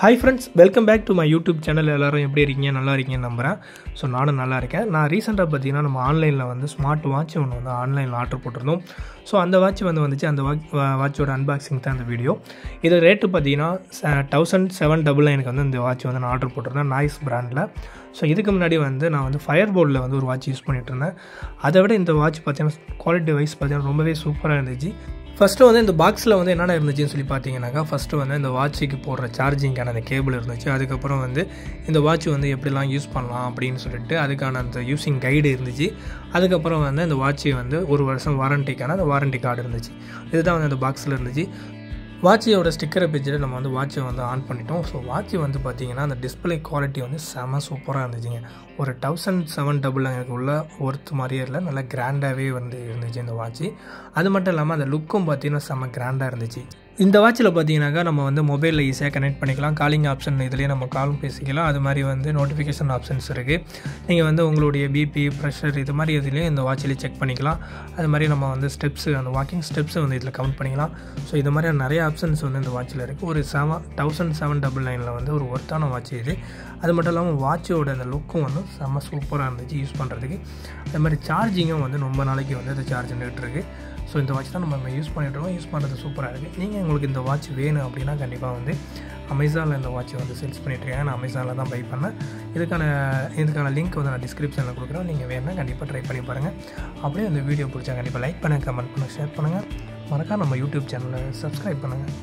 Hi friends, welcome back to my YouTube channel. எல்லாரும் எப்படி இருக்கீங்க? நல்லா இருக்கீங்கன்னு நம்புறேன். ஸோ நானும் நல்லா இருக்கேன். நான் ரீசெண்டாக பார்த்தீங்கன்னா நம்ம ஆன்லைனில் வந்து ஸ்மார்ட் வாட்ச் ஒன்று வந்து ஆன்லைனில் ஆர்டர் போட்டிருந்தோம். ஸோ அந்த வாட்ச் வந்துச்சு. அந்த வாட்சோட அன்பாக்சிங் தான் அந்த வீடியோ. இது ரேட்டு பார்த்தீங்கன்னா 1799 வந்து இந்த வாட்ச் வந்து நான் ஆர்டர் போட்டிருந்தேன் நாய்ஸ் பிராண்டில். ஸோ இதுக்கு முன்னாடி வந்து நான் வந்து ஃபயர்போல்டில் வந்து ஒரு வாட்ச் யூஸ் பண்ணிகிட்டு இருந்தேன். அதை விட இந்த வாட்ச் பார்த்தீங்கன்னா குவாலிட்டி வைஸ் பார்த்தீங்கன்னா ரொம்பவே சூப்பராக இருந்துச்சு. ஃபஸ்ட்டு வந்து இந்த பாக்ஸில் வந்து என்னென்ன இருந்துச்சுன்னு சொல்லி பார்த்தீங்கன்னாக்கா, ஃபஸ்ட்டு வந்து இந்த வாட்சுக்கு போடுற சார்ஜிங்கான அந்த கேபிள் இருந்துச்சு. அதுக்கப்புறம் வந்து இந்த வாட்ச் வந்து எப்படிலாம் யூஸ் பண்ணலாம் அப்படின்னு சொல்லிட்டு அதுக்கான அந்த யூஸிங் கைடு இருந்துச்சு. அதுக்கப்புறம் வந்து இந்த வாட்சை வந்து 1 வருஷம் வாரண்டிக்கான அந்த வாரண்டி கார்டு இருந்துச்சு. இதுதான் வந்து அந்த பாக்ஸில் இருந்துச்சு. வாட்சியோட ஸ்டிக்கரை பிடிச்சிட்டு நம்ம வந்து வாட்சை வந்து ஆன் பண்ணிட்டோம். ஸோ வாட்ச் வந்து பார்த்திங்கன்னா அந்த டிஸ்பிளே குவாலிட்டி வந்து செம சூப்பராக இருந்துச்சுங்க. ஒரு 1799 உள்ள ஒர்த் மாதிரியே இல்லை, நல்லா கிராண்டாகவே வந்து இருந்துச்சு இந்த வாட்ச். அது மட்டும் இல்லாமல் அந்த லுக்கும் பார்த்திங்கன்னா செம கிராண்டாக இருந்துச்சு. இந்த வாட்சில் பார்த்தீங்கன்னாக்கா நம்ம வந்து மொபைலில் ஈஸியாக கனெக்ட் பண்ணிக்கலாம். காலிங் ஆப்ஷன் இதுலேயே நம்ம காலும் பேசிக்கலாம். அது மாதிரி வந்து நோட்டிஃபிகேஷன் ஆப்ஷன்ஸ் இருக்குது. நீங்கள் வந்து உங்களுடைய பிபி, ப்ரெஷர் இது மாதிரி இதுலேயும் இந்த வாட்சிலேயே செக் பண்ணிக்கலாம். அது மாதிரி நம்ம வந்து ஸ்டெப்ஸு, அந்த வாக்கிங் ஸ்டெப்ஸை வந்து இதில் கவுண்ட் பண்ணிக்கலாம். ஸோ இது மாதிரி நிறைய ஆப்ஷன்ஸ் வந்து இந்த வாட்சில் இருக்குது. ஒரு 1799 வந்து ஒரு ஒர்த்தான வாட்ச் இது. அது மட்டும் இல்லாமல் வாட்சோட அந்த லுக்கும் வந்து செம்ம சூப்பராக இருந்துச்சு யூஸ் பண்ணுறதுக்கு. அது மாதிரி சார்ஜிங்கும் வந்து ரொம்ப நாளைக்கு வந்து அது சார்ஜ் நின்றுட்டு இருக்குது. ஸோ இந்த வாட்ச் தான் நம்ம யூஸ் பண்ணிகிட்ருக்கோம். யூஸ் பண்ணுறது சூப்பராக இருக்குது. நீங்கள் உங்களுக்கு இந்த வாட்ச் வேணும் அப்படின்னா கண்டிப்பாக வந்து அமேசானில் இந்த வாட்சை வந்து சேல்ஸ் பண்ணிகிட்ருக்கேன். நான் அமேசானில் தான் பை பண்ணேன். இதுக்கான லிங்க் வந்து நான் டிஸ்கிரிப்ஷனில் கொடுக்குறேன். நீங்கள் வேணுன்னா கண்டிப்பாக ட்ரை பண்ணி பாருங்கள். அப்படியே அந்த வீடியோ பிடிச்சா கண்டிப்பாக லைக் பண்ணுங்கள், கமெண்ட் பண்ணுங்கள், ஷேர் பண்ணுங்கள். மறக்காம நம்ம யூடியூப் சேனலை சப்ஸ்கிரைப் பண்ணுங்கள்.